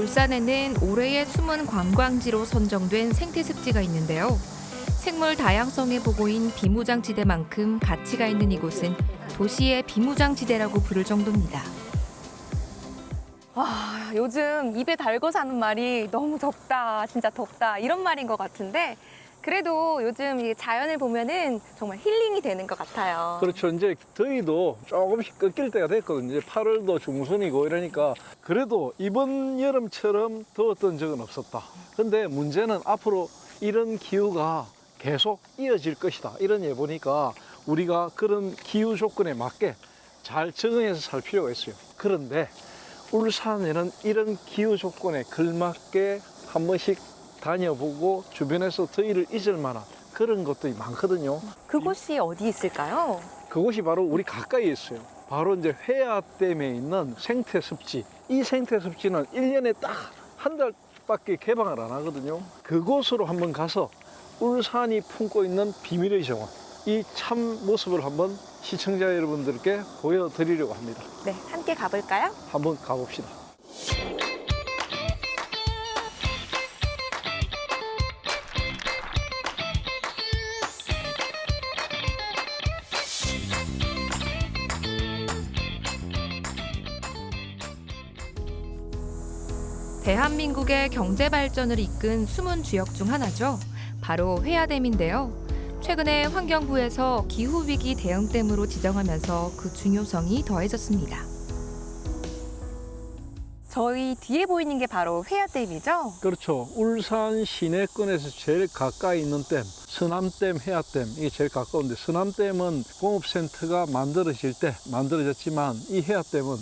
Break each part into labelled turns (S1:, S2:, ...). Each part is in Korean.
S1: 울산에는 올해의 숨은 관광지로 선정된 생태습지가 있는데요. 생물 다양성의 보고인 비무장지대만큼 가치가 있는 이곳은 도시의 비무장지대라고 부를 정도입니다.
S2: 요즘 입에 달고 사는 말이 너무 덥다, 진짜 덥다 이런 말인 것 같은데 그래도 요즘 이 자연을 보면은 정말 힐링이 되는 것 같아요.
S3: 그렇죠. 이제 더위도 조금씩 꺾일 때가 됐거든요. 이제 8월도 중순이고 이러니까 그래도 이번 여름처럼 더웠던 적은 없었다. 근데 문제는 앞으로 이런 기후가 계속 이어질 것이다. 이런 예보니까 우리가 그런 기후 조건에 맞게 잘 적응해서 살 필요가 있어요. 그런데 울산에는 이런 기후 조건에 걸맞게 한 번씩 다녀보고 주변에서 더위를 잊을 만한 그런 것들이 많거든요.
S2: 그곳이 어디 있을까요?
S3: 그곳이 바로 우리 가까이에 있어요. 바로 이제 회화댐에 있는 생태습지. 이 생태습지는 1년에 딱 한 달밖에 개방을 안 하거든요. 그곳으로 한번 가서 울산이 품고 있는 비밀의 정원, 이 참 모습을 한번 시청자 여러분들께 보여드리려고 합니다.
S2: 네, 함께 가볼까요?
S3: 한번 가봅시다.
S1: 대한민국의 경제 발전을 이끈 숨은 주역 중 하나죠. 바로 회화댐인데요. 최근에 환경부에서 기후위기 대응댐으로 지정하면서 그 중요성이 더해졌습니다.
S2: 저희 뒤에 보이는 게 바로 회화댐이죠?
S3: 그렇죠. 울산 시내권에서 제일 가까이 있는 댐, 서남댐, 회화댐, 이게 제일 가까운데 서남댐은 공업센터가 만들어질 때 만들어졌지만 이 회화댐은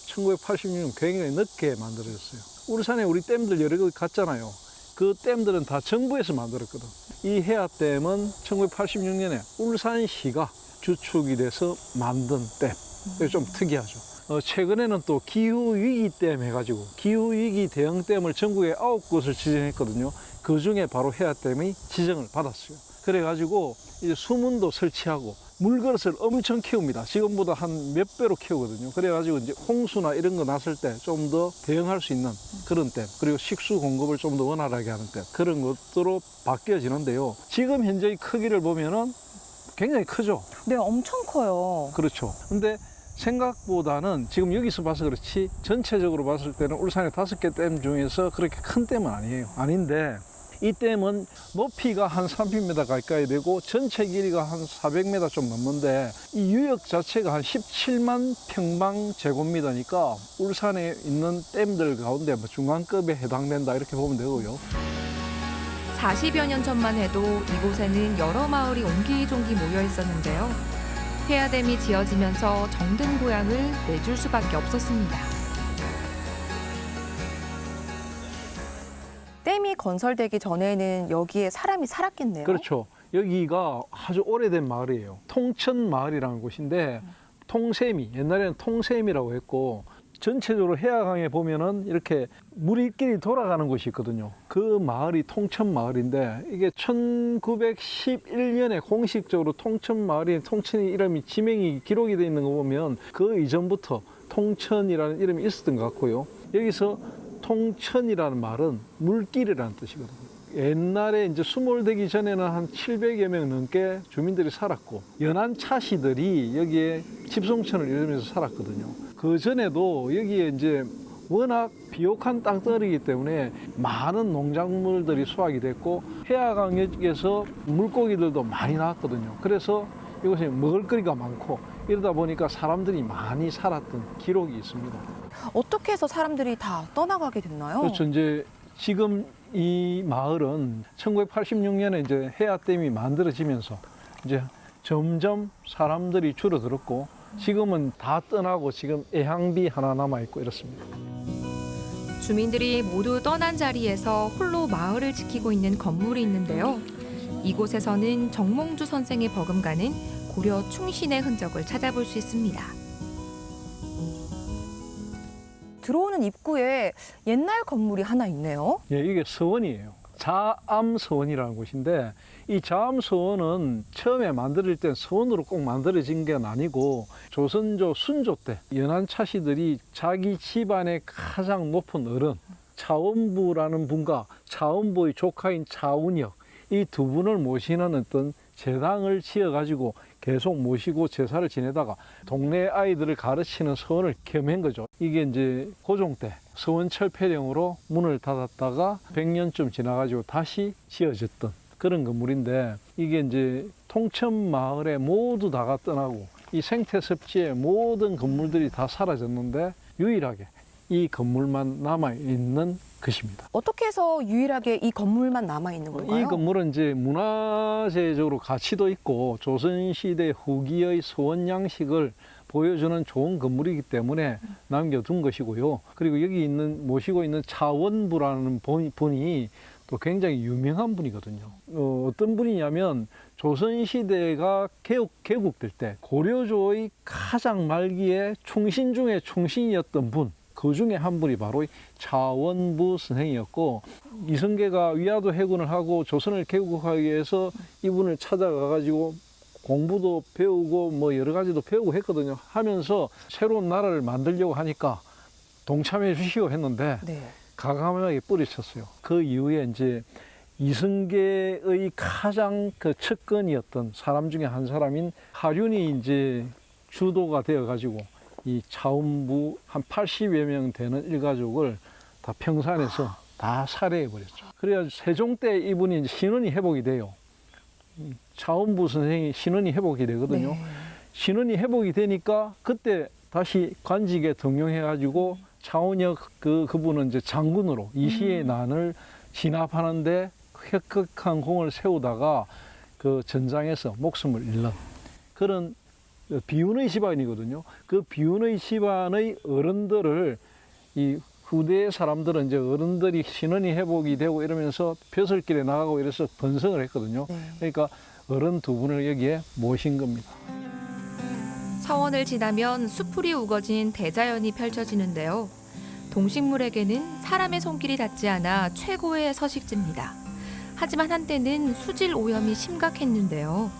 S3: 1986년 굉장히 늦게 만들어졌어요. 울산에 우리 댐들 여러 개 갔잖아요. 그 댐들은 다 정부에서 만들었거든. 이 회화댐은 1986년에 울산시가 주축이 돼서 만든 댐. 그게 좀 특이하죠. 최근에는 또 기후위기댐 해가지고 기후위기 대응댐을 전국에 9곳을 지정했거든요. 그 중에 바로 회화댐이 지정을 받았어요. 그래가지고 이제 수문도 설치하고 물그릇을 엄청 키웁니다. 지금보다 한 몇 배로 키우거든요. 그래가지고 이제 홍수나 이런 거 났을 때 좀 더 대응할 수 있는 그런 댐, 그리고 식수 공급을 좀 더 원활하게 하는 댐, 그런 것으로 바뀌어지는데요. 지금 현재의 크기를 보면은 굉장히 크죠.
S2: 네, 엄청 커요.
S3: 그렇죠. 근데 생각보다는 지금 여기서 봐서 그렇지 전체적으로 봤을 때는 울산의 5개 댐 중에서 그렇게 큰 댐은 아니에요. 아닌데 이 댐은 높이가 한 30m 가까이 되고 전체 길이가 한 400m 좀 넘는데 이 유역 자체가 한 17만 평방제곱미터니까 울산에 있는 댐들 가운데 뭐 중간급에 해당된다 이렇게 보면 되고요.
S1: 40여 년 전만 해도 이곳에는 여러 마을이 옹기종기 모여 있었는데요. 회화댐이 지어지면서 정든 고향을 내줄 수밖에 없었습니다.
S2: 댐이 건설되기 전에는 여기에 사람이 살았겠네요.
S3: 그렇죠. 여기가 아주 오래된 마을이에요. 통천마을이라는 곳인데 통세미, 옛날에는 통세미라고 했고 전체적으로 해화강에 보면은 이렇게 물길이 돌아가는 곳이 있거든요. 그 마을이 통천마을인데 이게 1911년에 공식적으로 통천마을이 통천이 이름이 지명이 기록이 되어 있는 거 보면 그 이전부터 통천이라는 이름이 있었던 것 같고요. 여기서 통천이라는 말은 물길이라는 뜻이거든요. 옛날에 이제 수몰되기 전에는 한 700여 명 넘게 주민들이 살았고 연안 차시들이 여기에 집성촌을 이루면서 살았거든요. 그 전에도 여기에 이제 워낙 비옥한 땅덩어리이기 때문에 많은 농작물들이 수확이 됐고 해화강역에서 물고기들도 많이 나왔거든요. 그래서 이곳에 먹을거리가 많고 이러다 보니까 사람들이 많이 살았던 기록이 있습니다.
S2: 어떻게 해서 사람들이 다 떠나가게 됐나요?
S3: 그렇죠. 이제 지금 이 마을은 1986년에 이제 회화댐이 만들어지면서 이제 점점 사람들이 줄어들었고 지금은 다 떠나고 지금 애향비 하나 남아 있고 이렇습니다.
S1: 주민들이 모두 떠난 자리에서 홀로 마을을 지키고 있는 건물이 있는데요. 이곳에서는 정몽주 선생이 버금가는 고려 충신의 흔적을 찾아볼 수 있습니다.
S2: 들어오는 입구에 옛날 건물이 하나 있네요.
S3: 예, 이게 서원이에요. 자암서원이라는 곳인데 이 자암서원은 처음에 만들어질 땐 서원으로 꼭 만들어진 게 아니고 조선조 순조 때 연안 차시들이 자기 집안의 가장 높은 어른 차원부라는 분과 차원부의 조카인 차운혁, 이 두 분을 모시는 어떤 제당을 지어가지고 계속 모시고 제사를 지내다가 동네 아이들을 가르치는 서원을 겸한 거죠. 이게 이제 고종 때 서원 철폐령으로 문을 닫았다가 100년쯤 지나가지고 다시 지어졌던 그런 건물인데, 이게 이제 통천 마을에 모두 다가 떠나고 이 생태습지의 모든 건물들이 다 사라졌는데 유일하게 이 건물만 남아있는 것입니다.
S2: 어떻게 해서 유일하게 이 건물만 남아 있는 건가요?
S3: 이 건물은 이제 문화재적으로 가치도 있고 조선시대 후기의 서원 양식을 보여주는 좋은 건물이기 때문에 남겨둔 것이고요. 그리고 여기 모시고 있는 차원부라는 분이 또 굉장히 유명한 분이거든요. 어떤 분이냐면 조선시대가 개국될 때 고려조의 가장 말기에 충신 중에 충신이었던 분, 그 중에 한 분이 바로 차원부 선생이었고, 이성계가 위화도 해군을 하고 조선을 개국하기 위해서 이분을 찾아가가지고 공부도 배우고 뭐 여러 가지도 배우고 했거든요. 하면서 새로운 나라를 만들려고 하니까 동참해 주시고 했는데
S2: 네.
S3: 과감하게 뿌리쳤어요. 그 이후에 이제 이성계의 가장 그 측근이었던 사람 중에 한 사람인 하륜이 이제 주도가 되어가지고 이 차원부 한 80여 명 되는 일가족을 다 평산해서 다 살해해 버렸죠. 그래가지고 세종 때 이분이 이제 신원이 회복이 돼요. 차원부 선생이 신원이 회복이 되거든요.
S2: 네.
S3: 신원이 회복이 되니까 그때 다시 관직에 등용해가지고 차원혁 그분은 이제 장군으로 이시의 난을 진압하는데 획격한 공을 세우다가 그 전장에서 목숨을 잃는 그런 비운의 집안이거든요. 그 비운의 집안의 어른들을 이 후대 사람들은 이제 어른들이 신원이 회복이 되고 이러면서 벼슬길에 나가고 이래서 번성을 했거든요.
S2: 네.
S3: 그러니까 어른 두 분을 여기에 모신 겁니다.
S1: 서원을 지나면 수풀이 우거진 대자연이 펼쳐지는데요. 동식물에게는 사람의 손길이 닿지 않아 최고의 서식지입니다. 하지만 한때는 수질 오염이 심각했는데요.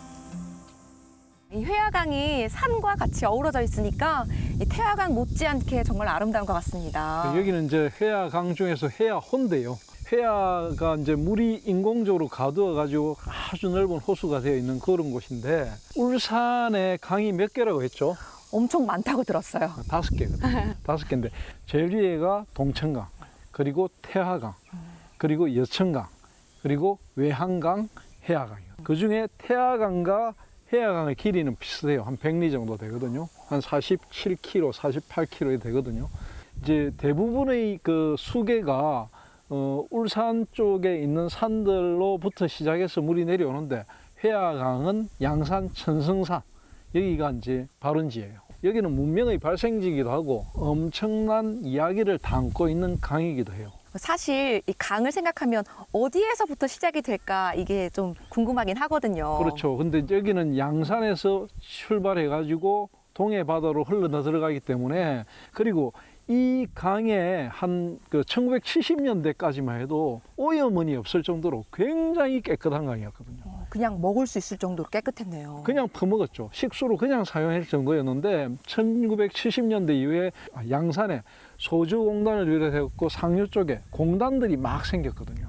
S2: 이 회화강이 산과 같이 어우러져 있으니까 이 태화강 못지않게 정말 아름다운 것 같습니다.
S3: 여기는 이제 회화강 중에서 회화호인데요. 회화가 이제 물이 인공적으로 가두어 가지고 아주 넓은 호수가 되어 있는 그런 곳인데, 울산에 강이 몇 개라고 했죠?
S2: 엄청 많다고 들었어요.
S3: 5개거든요. 5개인데 제일 위에가 동천강, 그리고 태화강, 그리고 여천강, 그리고 외한강, 해화강이에요. 그 중에 태화강과 해화강의 길이는 비슷해요. 한 100리 정도 되거든요. 한 47km, 48km 되거든요. 이제 대부분의 그 수계가 울산 쪽에 있는 산들로부터 시작해서 물이 내려오는데, 회화강은 양산, 천성산, 여기가 이제 발원지예요. 여기는 문명의 발생지이기도 하고 엄청난 이야기를 담고 있는 강이기도 해요.
S2: 사실 이 강을 생각하면 어디에서부터 시작이 될까 이게 좀 궁금하긴 하거든요.
S3: 그렇죠. 근데 여기는 양산에서 출발해 가지고 동해 바다로 흘러 들어가기 때문에, 그리고 이 강에 한 1970년대까지만 해도 오염원이 없을 정도로 굉장히 깨끗한 강이었거든요.
S2: 그냥 먹을 수 있을 정도로 깨끗했네요.
S3: 그냥 퍼먹었죠. 식수로 그냥 사용할 정도였는데 1970년대 이후에 양산에 소주공단을 비롯해서 상류 쪽에 공단들이 막 생겼거든요.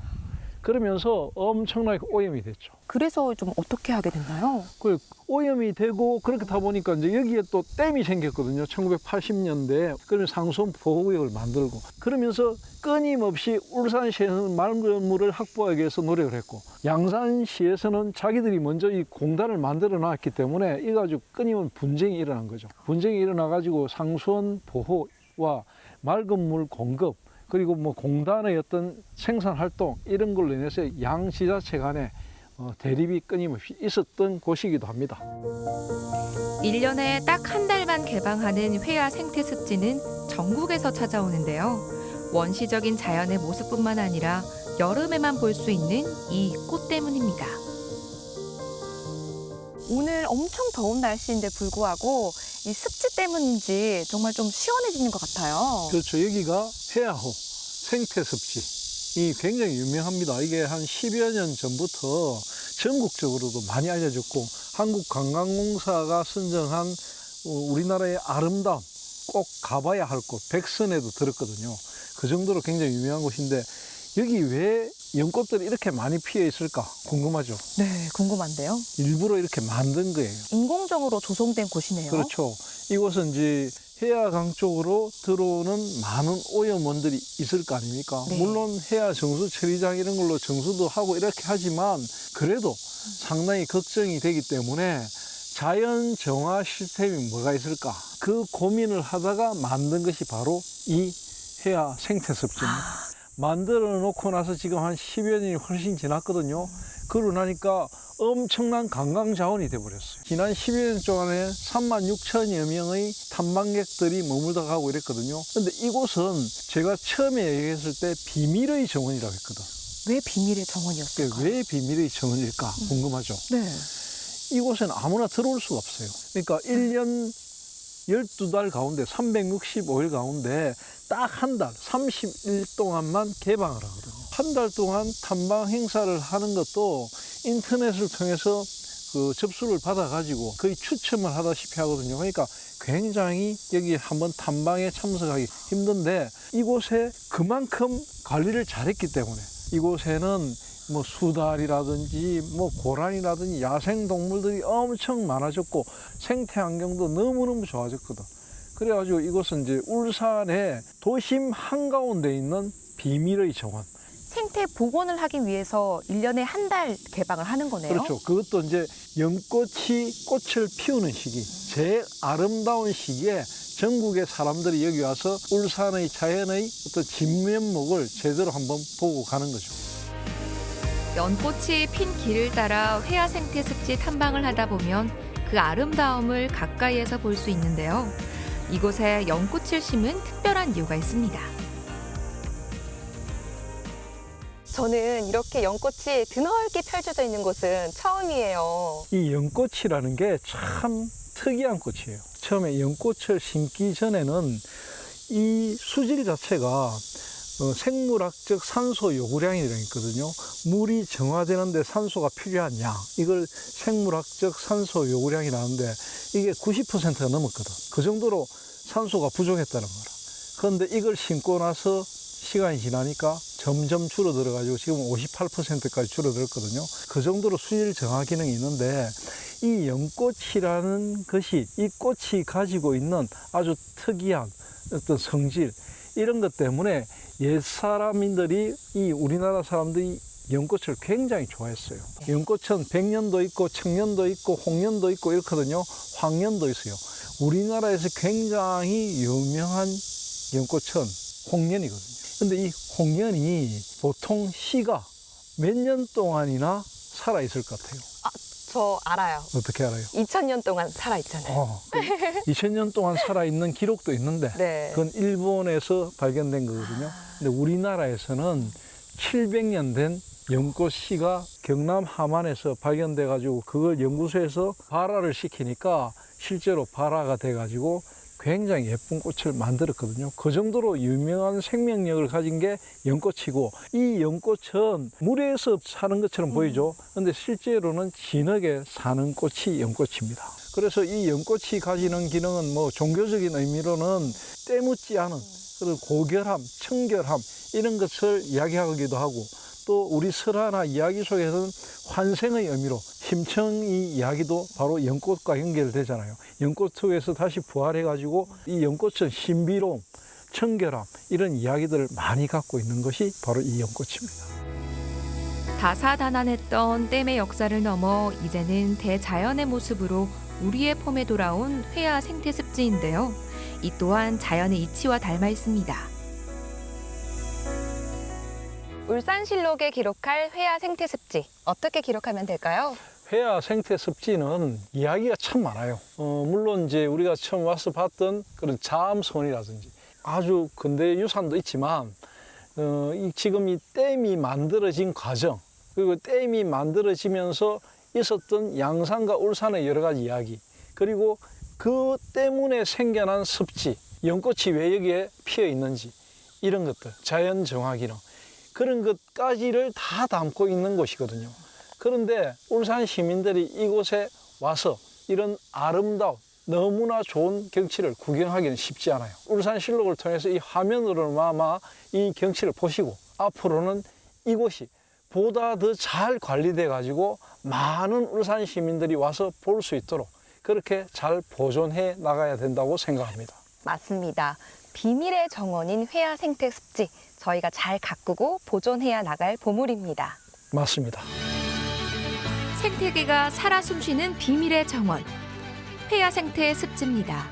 S3: 그러면서 엄청나게 오염이 됐죠.
S2: 그래서 좀 어떻게 하게 됐나요?
S3: 그 오염이 되고 그렇다 보니까 이제 여기에 또 댐이 생겼거든요. 1980년대에. 그러면 상수원 보호구역을 만들고, 그러면서 끊임없이 울산시에서는 맑은 확보하기 위해서 노력을 했고, 양산시에서는 자기들이 먼저 이 공단을 만들어 놨기 때문에 이 가지고 끊임없이 분쟁이 일어난 거죠. 분쟁이 일어나 가지고 상수원 보호와 맑은 물 공급, 그리고 뭐 공단의 어떤 생산 활동 이런 걸로 인해서 양 지자체 간에 대립이 끊임없이 있었던 곳이기도 합니다.
S1: 1년에 딱 한 달만 개방하는 회화 생태습지는 전국에서 찾아오는데요. 원시적인 자연의 모습뿐만 아니라 여름에만 볼 수 있는 이 꽃 때문입니다.
S2: 오늘 엄청 더운 날씨인데 불구하고 이 습지 때문인지 정말 좀 시원해지는 것 같아요.
S3: 그렇죠. 여기가 회화호 생태습지. 이 굉장히 유명합니다. 이게 한 10여 년 전부터 전국적으로도 많이 알려졌고, 한국관광공사가 선정한 우리나라의 아름다운 꼭 가봐야 할 곳 100선에도 들었거든요. 그 정도로 굉장히 유명한 곳인데 여기 왜 연꽃들이 이렇게 많이 피어 있을까 궁금하죠?
S2: 네, 궁금한데요.
S3: 일부러 이렇게 만든 거예요.
S2: 인공적으로 조성된 곳이네요.
S3: 그렇죠. 이곳은 이제 해화강 쪽으로 들어오는 많은 오염원들이 있을 거 아닙니까?
S2: 네.
S3: 물론 해화 정수 처리장 이런 걸로 정수도 하고 이렇게 하지만 그래도 상당히 걱정이 되기 때문에 자연 정화 시스템이 뭐가 있을까? 그 고민을 하다가 만든 것이 바로 이 해화 생태습지입니다. 만들어 놓고 나서 지금 한 10여 년이 훨씬 지났거든요. 그러고 나니까 엄청난 관광 자원이 돼버렸어요. 지난 10여 년 동안에 36,000여 명의 탐방객들이 머물다 가고 이랬거든요. 근데 이곳은 제가 처음에 얘기했을 때 비밀의 정원이라고 했거든.
S2: 왜 비밀의 정원이었을까요?
S3: 왜 비밀의 정원일까 궁금하죠?
S2: 네.
S3: 이곳에는 아무나 들어올 수가 없어요. 그러니까 1년 12달 가운데 365일 가운데 딱 한 달, 30일 동안만 개방을 하거든요. 한 달 동안 탐방 행사를 하는 것도 인터넷을 통해서 그 접수를 받아가지고 거의 추첨을 하다시피 하거든요. 그러니까 굉장히 여기 한번 탐방에 참석하기 힘든데 이곳에 그만큼 관리를 잘했기 때문에 이곳에는 뭐 수달이라든지 뭐 고란이라든지 야생 동물들이 엄청 많아졌고 생태 환경도 너무너무 좋아졌거든. 그래가지고 이곳은 이제 울산의 도심 한가운데 있는 비밀의 정원.
S2: 생태 복원을 하기 위해서 1년에 한 달 개방을 하는 거네요.
S3: 그렇죠. 그것도 이제 연꽃이 꽃을 피우는 시기, 제일 아름다운 시기에 전국의 사람들이 여기 와서 울산의 자연의 어떤 진면목을 제대로 한번 보고 가는 거죠.
S1: 연꽃이 핀 길을 따라 회화 생태 습지 탐방을 하다 보면 그 아름다움을 가까이에서 볼 수 있는데요. 이곳에 연꽃을 심은 특별한 이유가 있습니다.
S2: 저는 이렇게 연꽃이 드넓게 펼쳐져 있는 곳은 처음이에요.
S3: 이 연꽃이라는 게 참 특이한 꽃이에요. 처음에 연꽃을 심기 전에는 이 수질 자체가 생물학적 산소 요구량이라는 게 있거든요. 물이 정화되는데 산소가 필요한 양, 이걸 생물학적 산소 요구량이라는데 이게 90%가 넘었거든. 그 정도로 산소가 부족했다는 거라. 그런데 이걸 심고 나서 시간이 지나니까 점점 줄어들어가지고 지금 58%까지 줄어들었거든요. 그 정도로 수질 정화 기능이 있는데 이 연꽃이라는 것이 이 꽃이 가지고 있는 아주 특이한 어떤 성질, 이런 것 때문에 옛사람인들이 이 우리나라 사람들이 연꽃을 굉장히 좋아했어요. 연꽃은 백년도 있고 청년도 있고 홍년도 있고 이렇거든요. 황년도 있어요. 우리나라에서 굉장히 유명한 연꽃은 홍년이거든요. 근데 이 홍년이 보통 씨가 몇 년 동안이나 살아 있을 것 같아요.
S2: 저 알아요.
S3: 어떻게 알아요?
S2: 2000년 동안 살아있잖아요.
S3: 2000년 동안 살아있는 기록도 있는데
S2: 네.
S3: 그건 일본에서 발견된 거거든요. 근데 우리나라에서는 700년 된 연꽃 씨가 경남 함안에서 발견돼 가지고 그걸 연구소에서 발화를 시키니까 실제로 발화가 돼 가지고 굉장히 예쁜 꽃을 만들었거든요. 그 정도로 유명한 생명력을 가진 게 연꽃이고, 이 연꽃은 물에서 사는 것처럼 보이죠. 근데 실제로는 진흙에 사는 꽃이 연꽃입니다. 그래서 이 연꽃이 가지는 기능은 뭐 종교적인 의미로는 때묻지 않은 그런 고결함, 청결함 이런 것을 이야기하기도 하고, 또 우리 설화나 이야기 속에서는 환생의 의미로 심청이 이야기도 바로 연꽃과 연결되잖아요. 연꽃 속에서 다시 부활해가지고 이 연꽃은 신비로움, 청결함 이런 이야기들을 많이 갖고 있는 것이 바로 이 연꽃입니다.
S1: 다사다난했던 댐의 역사를 넘어 이제는 대자연의 모습으로 우리의 폼에 돌아온 회화 생태습지인데요. 이 또한 자연의 이치와 닮아 있습니다.
S2: 울산실록에 기록할 회화 생태습지 어떻게 기록하면 될까요?
S3: 회화 생태습지는 이야기가 참 많아요. 물론 이제 우리가 처음 와서 봤던 그런 자암선이라든지 아주 근대 유산도 있지만 지금 이 댐이 만들어진 과정, 그리고 댐이 만들어지면서 있었던 양산과 울산의 여러 가지 이야기, 그리고 그 때문에 생겨난 습지, 연꽃이 왜 여기에 피어 있는지 이런 것들, 자연 정화 기능 그런 것까지를 다 담고 있는 곳이거든요. 그런데 울산 시민들이 이곳에 와서 이런 아름다운 너무나 좋은 경치를 구경하기는 쉽지 않아요. 울산실록을 통해서 이 화면으로나마 이 경치를 보시고 앞으로는 이곳이 보다 더 잘 관리돼 가지고 많은 울산 시민들이 와서 볼 수 있도록 그렇게 잘 보존해 나가야 된다고 생각합니다.
S2: 맞습니다. 비밀의 정원인 회야 생태 습지 저희가 잘 가꾸고 보존해야 나갈 보물입니다.
S3: 맞습니다.
S1: 생태계가 살아 숨쉬는 비밀의 정원. 회야 생태 습지입니다.